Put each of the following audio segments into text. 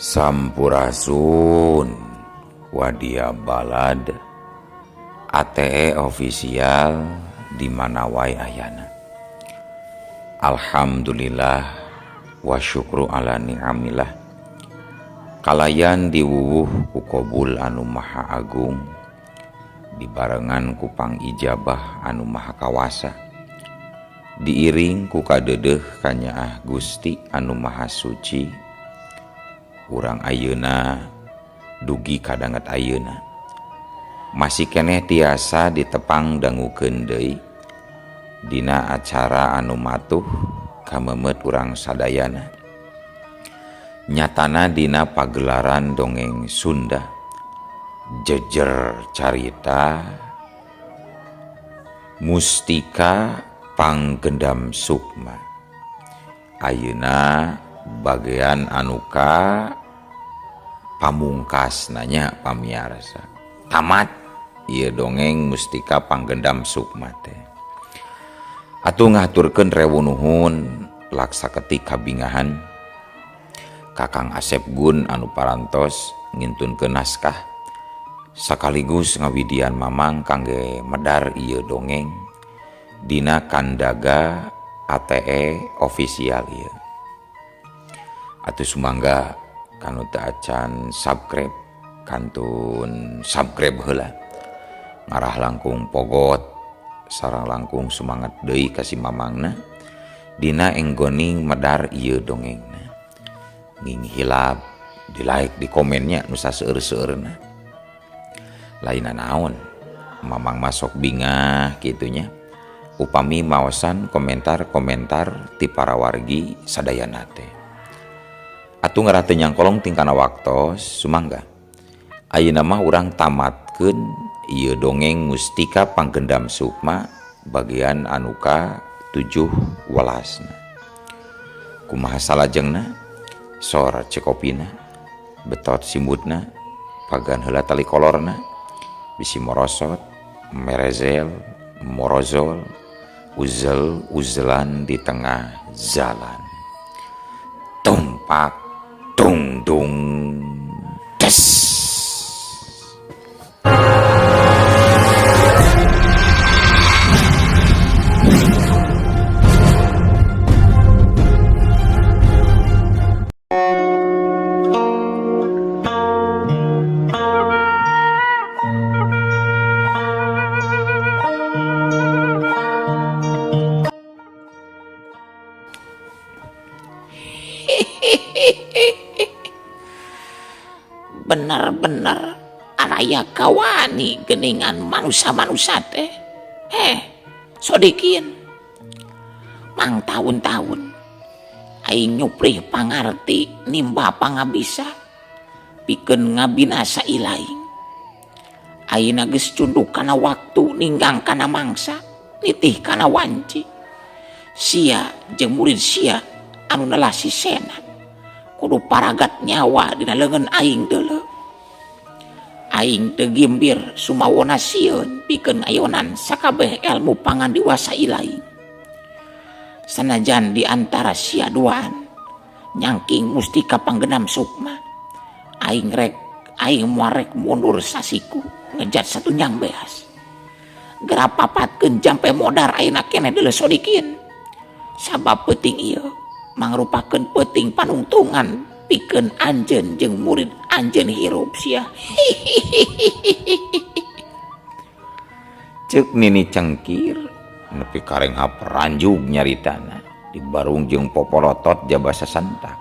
Sampurasun Wadia Balad ATE official di mana wae ayana. Alhamdulillah wa syukru ala ni'amillah. Kalayan diwuwuh ku Qobul anu maha agung, dibarengan ku pangijabah anu maha kawasa, diiring ku kadedeh kanyaah Gusti anu maha suci. Urang ayeuna dugi kadanget ayeuna masih keneh tiasa ditepang dangukeun deui dina acara anu matuh kamemet urang sadayana. Nyatana dina pagelaran dongeng Sunda jejer carita Mustika Panggendam Sukma. Ayeuna bagian anuka pamungkas nanya pamiarsa tamat ieu dongeng Mustika Panggendam Sukma teh. Atuh ngaturkeun rewu nuhun laksaketi kabingahan Kakang Asep Gun anu parantos ngintunkeun naskah sakaligus ngawidian mamang kangge medar ieu dongeng dina kandaga ATE official ieu. Atuh sumangga kanu teu acan subscribe kantun subscribe heula, ngarah langkung pogot sareng langkung semangat deui ka si mamangna dina enggoning medar ieu dongengna. Nging hilap di like di komennya nu saseueur-seueurna. Laina naon mamang masok bingah kitunya upami maosan komentar-komentar ti para wargi sadayana teh. Atuh ngarah teu nyangkolong tingkana waktos sumangga ayeuna mah urang tamatkeun ieu dongeng Mustika Panggendam Sukma bagian anuka 7 welasna. Kumaha salajengna sor cekopina betot simutna pagan heula tali kolorna bisi morosot merezel morozol uzel uzelan di tengah jalan tumpak dung dung des. Bener-bener araya kawani geningan manusia-manusia teh. Sodikin mang tahun-tahun aing nyuprih pangarti nimba pangabisa pikeun ngabinasa ilaing. Ayeuna geus cunduk kana waktu ninggang kana mangsa nitih kana wanci. Sia jeung murid sia anu nelasi senat kudu paragat nyawa dina leungeun aing deuleu. Aing teu gimbir sumawona sieun pikeun ayonan sakabeh ilmu pangandiwasa ilaing. Sanajan di antara sia duaan nyangking Mustika Panggendam Sukma, aing muarek mundur sasiku ngejat satu nyang beas. Gerapapatkeun jampe modar ayeuna keneh deuleu sodikin. Sabab peuting ieu mangrupakeun peuting panungtungan pikeun anjeun jeung murid anjeun hirup sia. Ceuk Nini Cengkir nepi kareng haperanjug nyaritana dibarung jeung popolotot jabasa santak.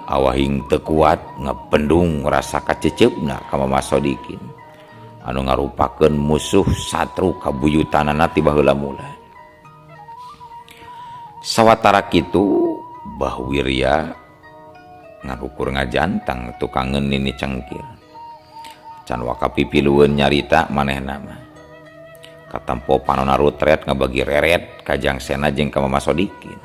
Awahing teu kuat ngapendung rasa kaceceupna ka Mama Sodikin anu ngarupakeun musuh satru kabuyutanana ti baheula mula. Sawatara kitu Bahwirya ngakukur ngajantang tukangeun Nini Cengkir. Can waka pipilueun nyarita manehna mah. Katampo panonna rutret ngabagi reret ka Jangsena jeung ka Mama Sodikin.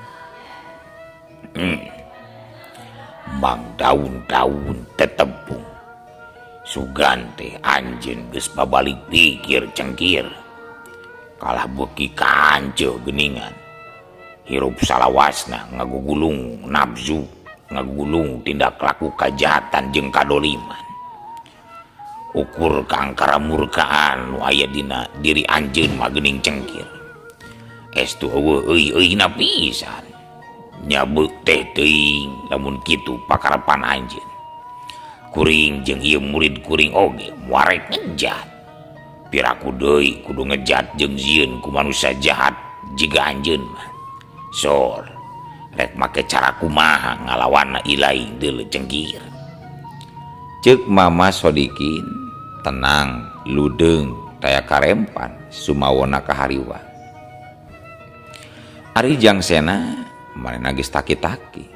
Mang daun-daun tetepung. Sugante anjeun geus babalik pikir Cengkir. Kalah beuki kanceuh geuningan. Hirup salawasna ngagugulung nafsu ngagulung tindak laku kajahatan jeung kadoliman. Ukur kangkara murkaan nu aya dina diri anjeun mah geuning cengkir. Estu eueuh euy-euy pisan. Nyabeuk teh teuing lamun kitu pakarepan anjeun. Kuring jeung ieu murid kuring oge muarek ngejat. Piraku deui kudu ngejat jeung zieun ku manusia jahat jiga anjeun mah. Sor, rek make cara kumaha ngalawanna ilaing deuleu cengkir. Ceuk Mama Sodikin tenang, ludeung, taya karempan, sumawona kahariwa. Ari jangsena manehna geus taki-taki.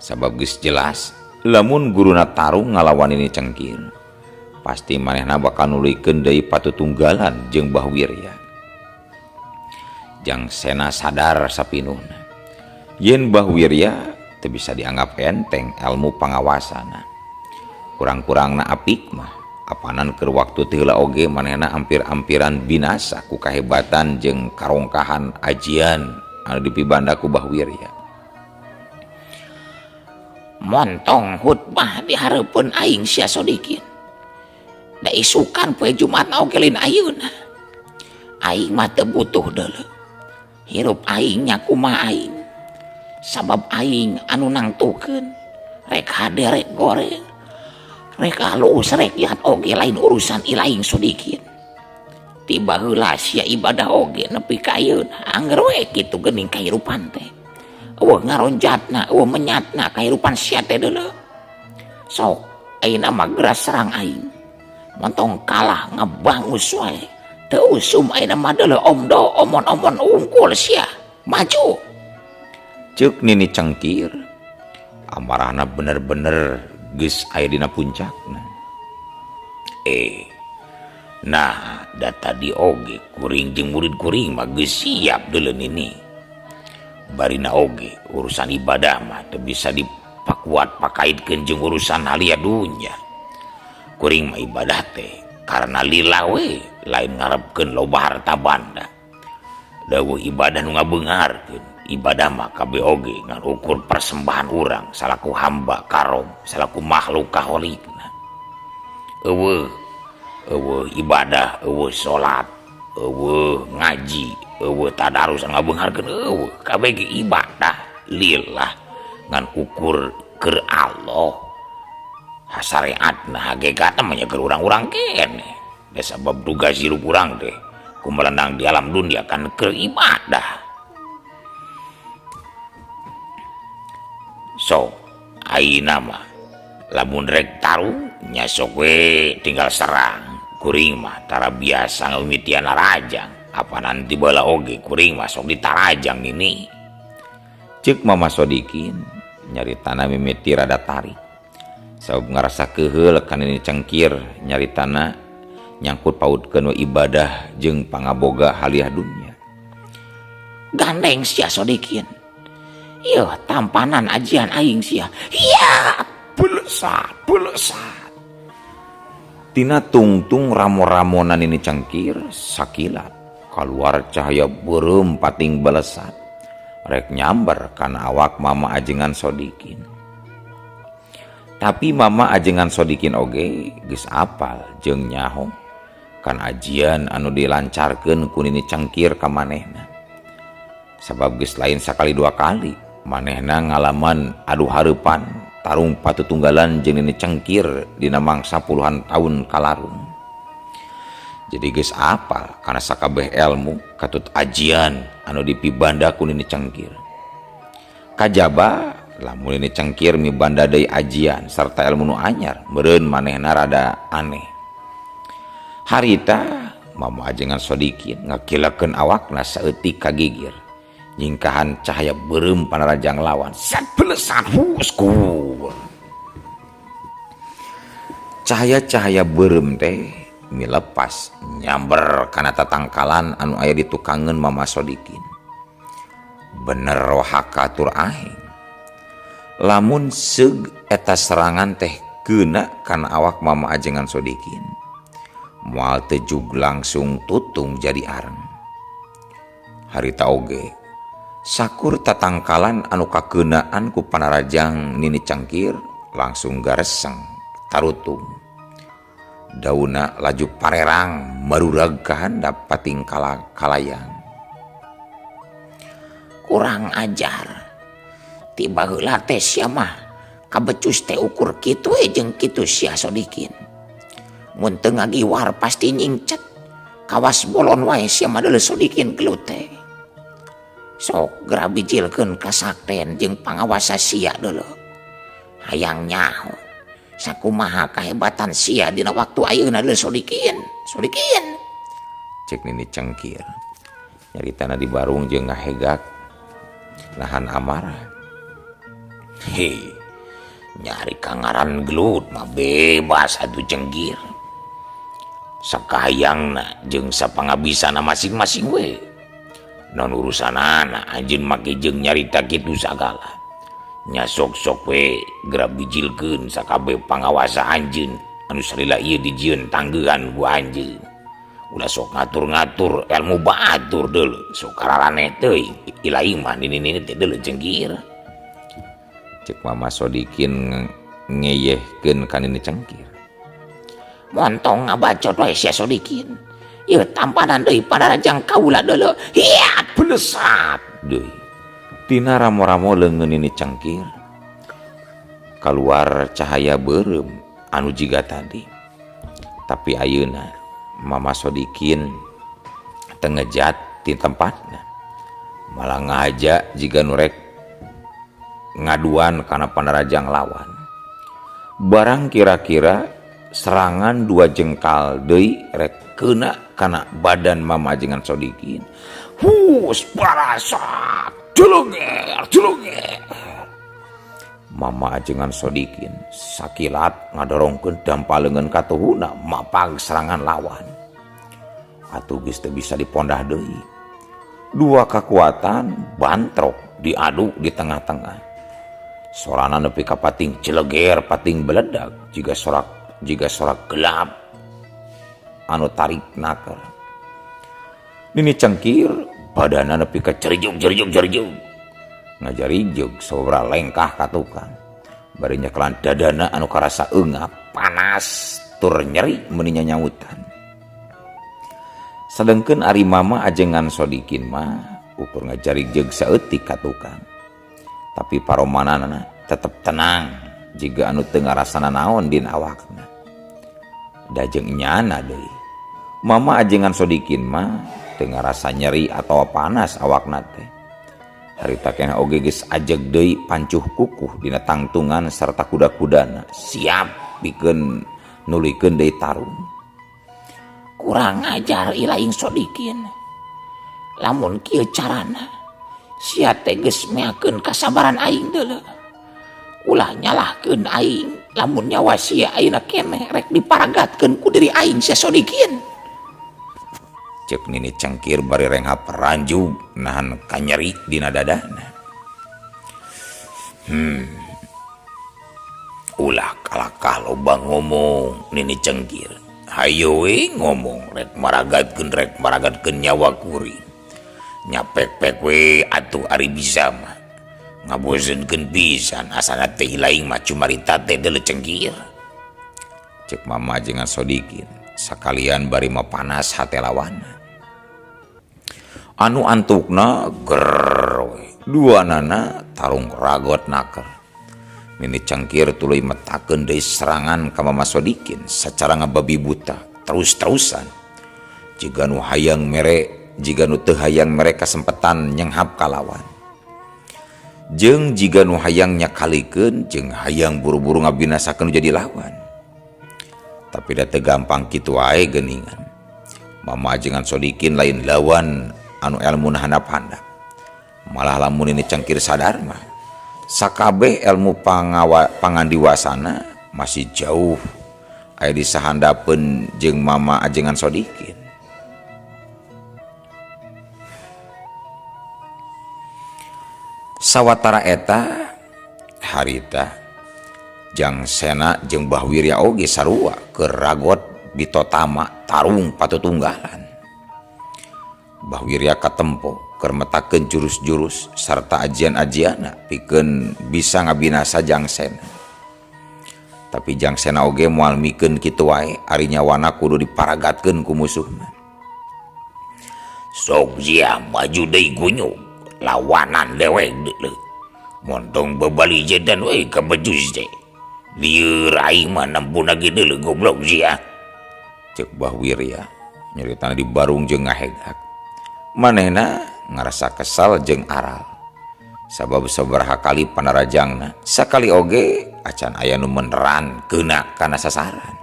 Sabab geus jelas lamun guruna tarung ngalawan ini cengkir, pasti manehna bakal nulikeun deui patutunggalan jeung Bahwirya. Jangsena sadar sapinuhna yen Bahwirya teu bisa dianggap enteng ilmu pangawasana. Kurang-kurangna apik mah apanan keur waktu teu heula oge manehna ampir-ampiran binasa ku kahebatan jeung karongkahan ajian anu dipibanda ku Bahwirya. Montong khutbah di hareupeun aing sia Sodikin. Da isukan poe Jumatna oge lain ayeuna. Aing mah teu butuh deuleu. Hirup aing nya kumaha aing. Sabab aing anu nangtukeun rek hade rek goreng. Rek halus rek lihat oge lain urusan ilaing Sodikin. Tiba heula sia ibadah oge nepi ka ayeuna angger we kitu geuning kahirupan teh. Eueuh ngaronjatna, eueuh menyatna kahirupan sia teh deuleu. Sok ayeuna mah geras serang aing. Montong kalah ngabangus wae. Teu usum ayeuna mah deuleu omdo omon-omon ungkul sia. Maju. Ceuk Nini Cengkir, amarahna bener-bener geus aya dina puncakna. Nah, da tadi oge kuring jeung murid kuring mah geus siap deuleu Nini. Barina oge urusan ibadah mah teu bisa dipakuat pakaitkeun jeung urusan halia dunya. Kuring mah ibadah teh karena lillah we, lain ngarepkeun loba harta banda. Dawuh ibadah nu ngabeungarkeun, ibadah mah kabeh oge ngan ukur persembahan urang salaku hamba karom, salaku makhluk kaholikna. Eueuh ibadah, eueuh salat, eueuh ngaji, eueuh tadarus ngabeungarkeun eueuh kabeh ge ibadah lillah ngan ukur keur Allah. Hasareatna hakigatna mah nya keur urang-urang keneh. Da sabab duga hirup urang teh kumelenang di alam dunia kan keur ibadah. So, ayeuna mah lamun rek tarung nya sok we tinggal serang. Kuring mah tara biasa ngawimitian rajang. Apa nanti bala oge kuring mah sok ditarajang Nini. Ceuk Mama Sodikin nyaritana mimiti rada tarik. Sabab ngarasa keheul kana Nini Cengkir nyaritana nyangkut pautkeun ibadah jeung pangaboga haliah dunya. Gandeng sia Sodikin. Ieu tampanan ajian aing sia. Ya, belesat. Tina tungtung ramo-ramona Nini Cengkir sakilat kaluar cahaya beureum pating belesat rek nyamber kana awak Mama Ajengan Sodikin. Tapi Mama Ajengan Sodikin oge geus apal jeung nyaho kan ajian anu dilancarkeun ku Nini Cengkir ka manehna. Sabab geus lain sakali dua kali manehna ngalaman adu hareupan tarung patutunggalan jeung Nini Cengkir dina mangsa puluhan tahun kalarung. Jadi geus apal kana sakabeh ilmu katut ajian anu dipibanda ku Nini Cengkir. Kajaba lamun Nini Cengkir mibanda deui ajian sarta ilmu nu anyar meureun manehna rada aneh. Harita Mama Ajengan Sodikin ngakilakeun awakna saeutik kagigir nyingkahan cahaya beureum panarajang lawan sat belesat husku. Cahaya-cahaya beureum teh milepas nyamber kana tatangkalan anu aya di tukangeun Mama Sodikin. Bener rohaka tur aing. Lamun seug eta serangan teh keuna kana awak Mama Ajengan Sodikin, moal teu jug langsung tutung jadi areng. Harita oge Sakur tatangkalan anu kageunaan ku panarajang Nini Cangkir langsung gareseng tarutung. Dauna laju parerang marurag ka handap pating kalayang. Kurang ajar. Tiba heula teh sia mah kabecus teh ukur kitu jeung kitu sia Sodikin. Mun teu ngagiwar pasti nyingcet. Kawas bolon wae sia mah deuleu Sodikin gelut teh. Sok geura bijilkeun ka sakten jeung pangawasa sia deuleu. Hayang nyaho. Sakumaha kahebatan sia dina waktu ayeuna deuleu Sodikin. Sodikin. Cek Nini Cangkir. Nyaritana di barung jeung ngahegak nahan amarah. Hei, nyari kangaran gelut mah bebas atuh Cangkir. Sakahayangna jeung sapangabisana masing-masing we. Non urusanana anjeun make jeung nyarita kitu sagala. Nya sok-sok we geura bijilkeun sakabeh pangawasa anjeun anu salila ieu dijieun tanggehan ku anjeun. Ulah sok ngatur-ngatur ilmu baatur deuleu sok kararane teuing ilaing mah nini teh deuleu Cangkir. Cek Mama Sodikin ngeyehkeun ka Nini Cangkir. Montong ngabacot wae sia Sodikin. Ieu tampanan deui panarajang kaula deuleu. Hiat belesat Deui. Tina ramo-ramo leungeun Nini Cangkir kaluar cahaya beureum anu jiga tadi. Tapi ayeuna Mama Sodikin teu ngejat ti tempatna. Malah ngahaja jiga nu rek ngaduan kana panarajang lawan. Barang kira-kira serangan 2 jengkal deui rek keuna kana badan Mama Ajengan Sodikin. Hus barasat. Juluger. Mama Ajengan Sodikin sakilat ngadorongkeun dampaleungeun ka tuhuna mapag serangan lawan. Atuh geus teu bisa dipondah deui. 2 kekuatan bantrok diadu di tengah-tengah. Sorana nepi ka pating cileger pating beledak jiga sorak gelap anu tarik naker. Nini Cangkir badana nepi ka cerijug ngajarijug sababaraha lengkah ka tukang. Bari nyekelan dadana anu karasa eungap panas tur nyeri meuni nyanyautan. Sedengkeun ari Mama Ajengan Sodikin mah ukur ngajarijug saeutik ka tukang. Tapi paromanana tetep tenang jika anu teu ngarasana naon dina awakna. Da jeung nyana deui. Mama Ajengan Sodikin mah teu ngarasa nyeri atau panas awakna teh. Harita keneh oge geus ajeg deui pancuh kukuh dina tangtungan sarta kuda-kudana siap pikeun nulikeun deui tarung. Kurang ajar ilaing Sodikin. Lamun kieu carana sia teh geus meakeun kasabaran aing deuleu. Ulah nyalahkeun aing lamun nyawa sia ayeuna keneh rek diparagatkeun ku diri aing sia Sodikin. Cek Nini Cangkir bari renghap ranjug nahan kanyeri dina dadana. Ulah kalakah loba ngomong Nini Cangkir. Hayo we ngomong rek maragatkeun nyawa kuring. Nyapek-pek we atuh ari bisa mah. Ngaboseunkeun pisan asana teh ilaing mah cumarita teh deuleu Cangkir. Cek Mama Ajengan Sodikin sakalian bari mah panas hate lawanna. Anu antukna ger we. Duanana tarung ragot naker. Nini Cangkir tuluy metakeun deui serangan ka Mama Sodikin sacara ngababi buta terus-terusan. Jiga nu teu hayang mere kasempetan nyenghap kalawan. Jeung jiga nu hayang nyakalikeun jeung hayang buru-buru ngabinasakeun jadi lawan. Tapi da teu gampang kitu wae geuningan. Mama Ajengan Sodikin lain lawan anu elmuna handap-handap. Malah lamun Nini Cangkir sadar mah sakabeh ilmu pangandiwasana masih jauh aya di sahandapeun jeung Mama Ajengan Sodikin. Sawatara eta harita Jang Sena jeung Bah Wirya oge sarua keur ragot ditotama tarung patutunggalan. Bah Wirya katempo keur metakeun jurus-jurus sarta ajian-ajianna pikeun bisa ngabinasa Jangsena. Tapi Jangsena oge moal mikeun kitu wae ari nyawana kudu diparagatkeun ku musuhna. Sok sia maju deui gunyuk lawanan dewek deuleu. Montong babalijedan we ka bejus teh. Lieur aing mah nempuna ge deuleu goblok sia. Cek Bahwirya nyeritana di barung jeung ngahegak. Manehna ngarasa kesal jeung aral. Sabab sabaraha kali panarajangna sakali oge acan aya nu meneran keuna kana sasaran.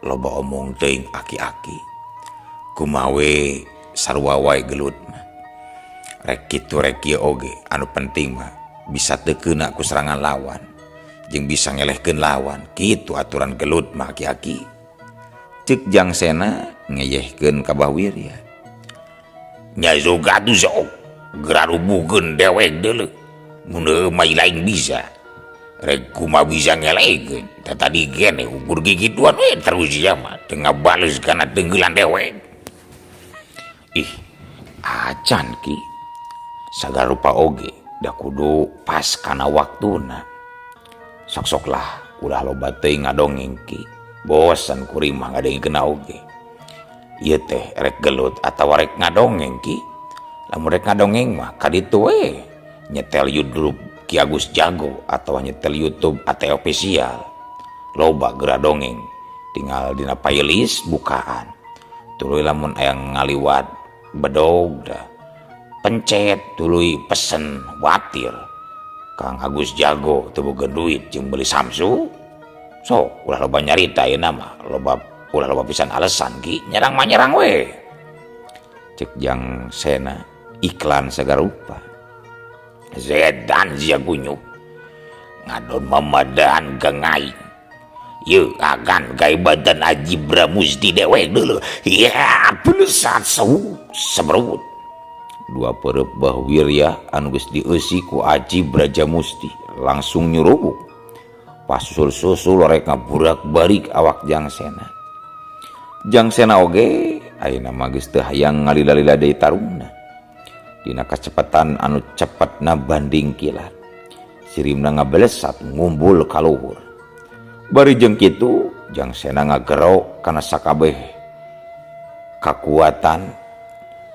Loba omong teuing aki-aki. Kumawe sarua wae gelut mah. Rek kitu rek kieu oge anu penting mah bisa teu keuna ku serangan lawan jeung bisa ngelehkeun lawan. Kitu aturan gelut mah aki-aki. Ceuk Jangsena ngeyehkeun ka Bahwirya. Nya zoga tu sok gerarubuhkeun dewek deuleu. Mun mah lain bisa. Rek kumaha bisa ngelekeun. Tadi gene ukur gigituan we terus sia mah teu ngabales kana tenggelan dewek. Acan ki sagarupa oge da kudu pas kana waktuna. Sok-sok lah ulah loba teuing ngadongeng ki. Bosan kurimah ngadengkeun oge. Ieu teh rek gelut atawa rek ngadongeng ki. Lamun rek ngadongeng mah kaditu we nyetel YouTube Ki Agus Jago atawa nyetel YouTube AT Official. Loba geura dongeng tinggal dina playlist bukaan. Tuluy lamun aya ngaliwat bedog dah pencet tuluy pesen watir Kang Agus Jago teu boga duit jeung beli Samsu. Sok ulah loba nyarita ieu mah ulah loba pisan alesan ki nyerang mah nyerang we. Cek Jangsena iklan sagarupa. Zedan sia gunyuk ngadon mamadan gengaing. Yeu agan gawe badan Aji Bramusti dewek dulu. Ya pelesat semerut. Dua perep Bahwirya anu geus dieusi ku Aji Brajamusti langsung nyurubuk. Pas susul-susul rek ngaburak-balik awak Jangsena. Jangsena oge ayeuna mah geus teu hayang ngalila-lila deui tarungna. Dina kacepatan anu cepetna banding kilat. Sirimna ngabelesat ngumbul ka luhur. Bari jeung kitu Jangsena ngagero kana sakabeh kakuatan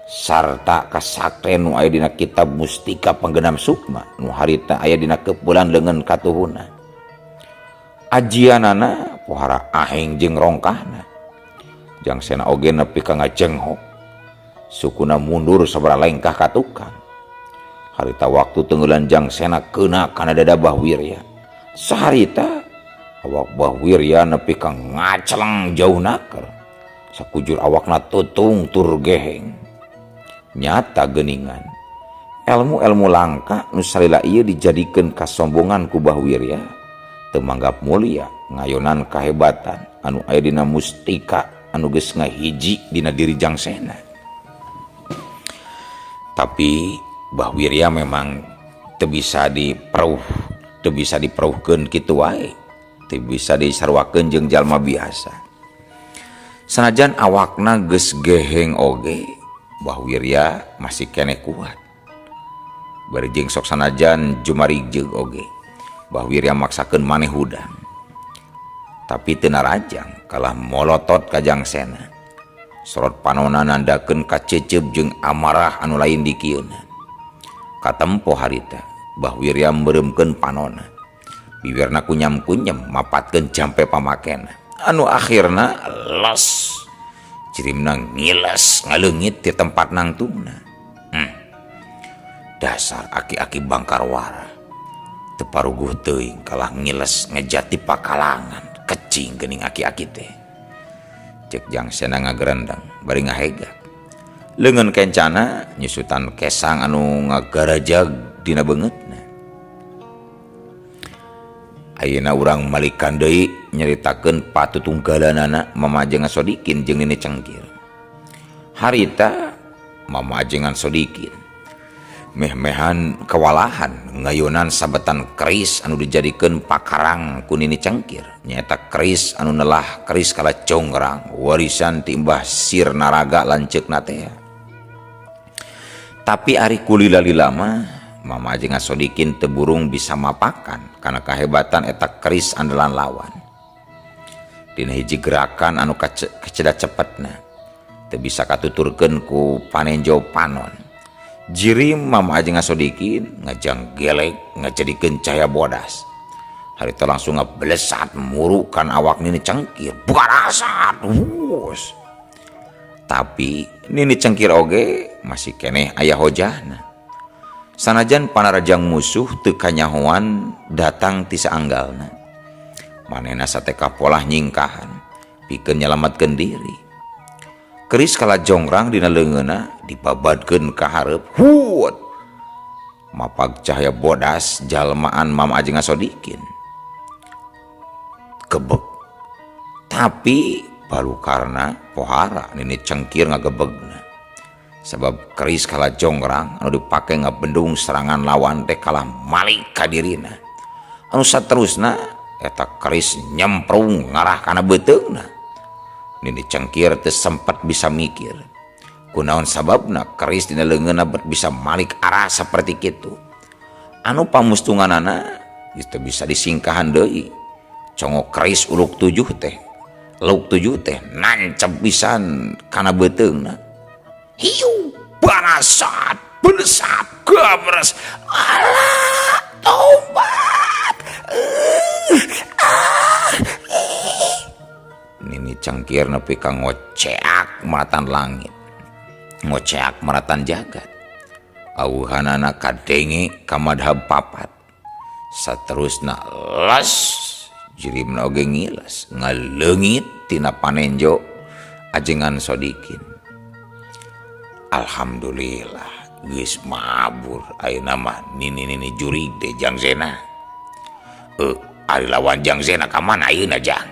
sarta kasakten nu aya dina kitab Mustika Panggenam Sukma nu harita aya dina keupulan leungeun katuhuna. Ajianana pohara aheng jeung rongkahna. Jangsena oge nepi ka ngajenghok. Sukuna mundur sabaraha lengkah ka tukang. Harita waktu tenggelan Jangsena keuna kana dada Bahwirya. Saharita awak Bahwirya nepi ka ngaceleng jauh naker. Sakujur awakna tutung tur geheng. Nyata geuningan. Ilmu-ilmu langka nu salila ieu dijadikeun kasombongan ku Bahwirya teu manggap mulia ngayonan kahebatan anu aya dina mustika anu geus ngahiji dina diri Jangsena. Tapi Bahwirya memang teu bisa dipereuhkeun kitu wae. Teu bisa disarwakeun jeung jalma biasa. Sanajan awakna geus geheng oge, Bahwirya masih keneh kuat. Bari jeung sok sanajan jumarijeg oge, Bahwirya maksakeun maneh hudang. Tapi teu narajang kalah molotot ka Jangsena. Sorot panonna nandakeun kacecep jeung amarah anu lain dikieuna. Katempo harita Bahwirya meureumkeun panonna. Bibirna kunyam-kunyam mapatkeun jampe pamakena. Anu akhirna los. Cirimna ngiles ngaleungit ti tempat nangtungna. Dasar aki-aki Bangkarwara. Teu paruguh teuing kalah ngiles ngejati pakalangan. Kecing geuning aki-aki teh. Cek Jangsena ngagerendang bari ngahegak. Leungeun kencana nyusutan kesang anu ngagarajag dina beungeutna. Ayeuna urang malikan deui nyaritakeun patutunggalanana Mamajengan Sodikin jeung Nini Cengkir. Harita Mamajengan Sodikin meh-mehan kewalahan ngayunan sabetan keris anu dijadikeun pakarang ku Nini Cengkir. Nyaeta keris anu neulah keris kala congrang warisan ti Mbah Sir Naraga lanceukna teh. Tapi ari kulila-lila mah Mama Ajeng Sodikin teburung bisa mapakan karena kehebatan eta keris andalan lawan. Dina hiji gerakan anu keceda cepetna teu bisa katuturkeun ku panenjo panon. Jirim Mama Ajeng Sodikin ngajang gelek ngajadikeun cahaya bodas. Harita langsung ngeblesat murukan awak Nini Cengkir bukarasat wuss. Tapi Nini Cengkir oge masih keneh aya hojahna. Sanajan panarajang musuh teu kanyahoan datang ti saanggalna. Manehna sateka polah nyingkahan pikeun nyelametkeun diri. Keris kala jongrang dina leungeunna dibabadkeun ka hareup. Huut. Mapag cahaya bodas jalmaan Mama Ajeng Sodikin. Gebeg. Tapi balukarna pohara Nini Cengkir ngagebegna. Sebab keris kala jongrang anu dipake ngabendung serangan lawan teh kalah malik ka dirina. Anu saterusna eta keris nyemprung ngarah kana beuteungna. Nini Cengkir teu sempat bisa mikir. Kunaon sababna keris dina leungeunna bisa malik arah saperti kitu. Anu pamustunganana geus teu bisa disingkahan deui. Congok keris uluk 7 teh. Lauk 7 teh nancep pisan kana beuteungna. Hiu barasat belesat gabres. Alah tobat. Nini Cengkir nepi ka ngoceak maratan langit. Ngoceak maratan jagat. Auhanana kadenge ka madhab papat. Saterusna las jirimna oge ngiles ngaleungit tina panenjo Ajengan Sodikin. Alhamdulillah geus mabur ayeuna mah nini jurig teh Jang Zena. Ari lawan Jang Zena ka mana ayeuna Jang?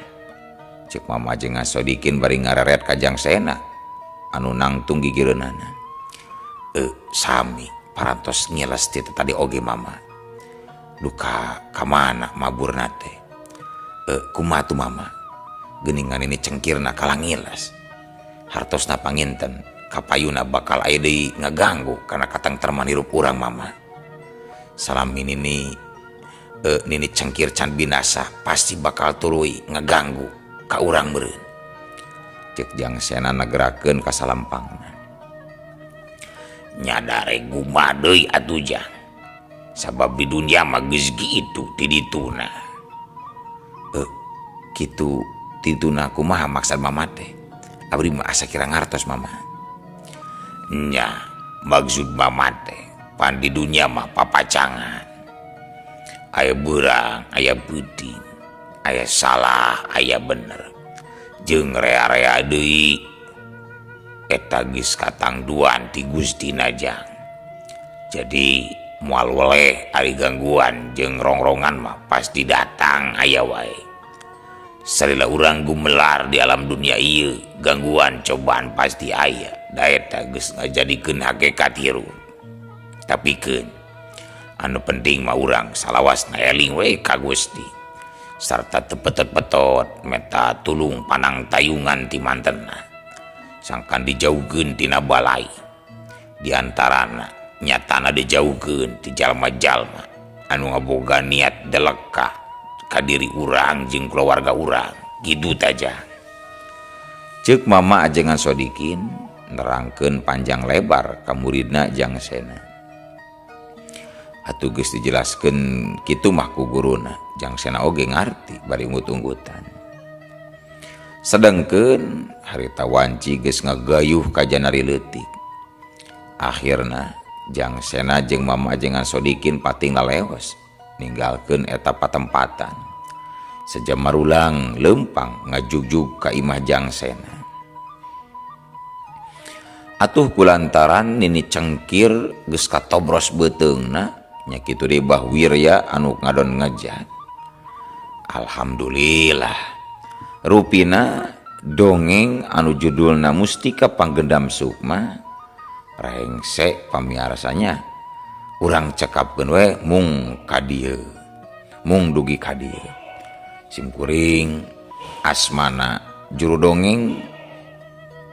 Cek Mama Ajeng Sodikin bari ngareret ka Jang Zena anu nangtung gigireunana. Sami parantos ngiles ti tadi oge Mama. Duka ka mana maburna teh? Kumaha tuh Mama? Geuningan Nini Cengkirna kalah ngiles. Hartosna panginten kapayuna bakal aya deui ngaganggu kana katengtreman hirup urang Mama. Salami Nini Cengkir can binasa pasti bakal tuluy ngaganggu ka urang meureun. Cek Jang Sena nagerakeun ka salampangna. Nyadare gumah deui atuh Jang. Sabab di dunia mah geus kitu ti dituna. Kitu tituna kumaha maksud Mama teh? Abdi mah asa kira ngartos Mama. Nya, maksud Mama teh pan di dunia mah papacangan. Aya beurang, aya peuting, aya salah, aya bener. Jeung rea-rea deui eta geus katangduan ti Gustina Jang. Jadi moal weleh ari gangguan jeung rongrongan mah pasti datang aya wae. Salila urang gumelar di alam dunia ieu gangguan cobaan pasti aya. Da eta geus ngajadikeun hakikat hirup. Tapikeun anu penting mah urang salawasna eling we ka Gusti sarta teu petot-petot meta tulung panang tayungan ti mantenna. Sangkan dijauhkeun tina balai. Di antarana nyatana dijauhkeun ti jalma-jalma anu ngaboga niat deleka ka diri urang jeung keluarga urang kitu taja. Ceuk Mama Ajeng Sodikin nerangkeun panjang lebar ka muridna Jang Sena. Atuh geus dijelaskeun kitu mah ku guruna. Jang Sena oge ngarti bari unggut-unggutan. Sedengkeun harita wanci geus ngagayuh ka janari leutik. Akhirna Jang Sena jeung Mama Ajeng Sodikin pating laleos ninggalkeun eta patempatan. Sejamar ulang lempang ngajugjug ka imah Jang Sena. Atuh kulantaran Nini Cengkir geus katobros beuteungna nya kitu deui Bah Wirya anu ngadon ngajat. Alhamdulillah. Rupina dongeng anu judulna Mustika Panggendam Sukma rengse pamiarsanya urang cekapkeun we mung ka dieu. Mung dugi ka dieu. Simkuring asmana juru dongeng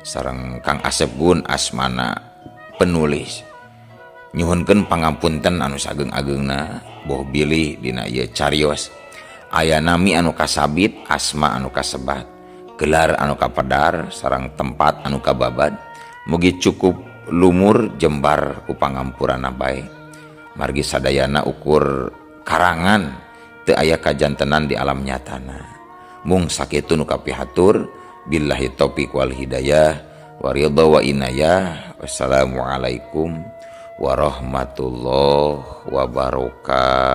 sareng Kang Asep Gun asmana penulis nyuhunkeun pangampunten anu sageng-agengna boh bilih dina ieu carios aya nami anu kasabit, asma anu kasebat, gelar anu kapedar sareng tempat anu kababad. Mugi cukup lumur jembar ku pangampuranna bae, margi sadayana ukur karangan teu aya kajantenan di alam nyatana. Mung sakitu nu kapihatur, billahi taufiq wal hidayah wa ridha wa inayah. Wassalamualaikum warahmatullahi wabarakatuh.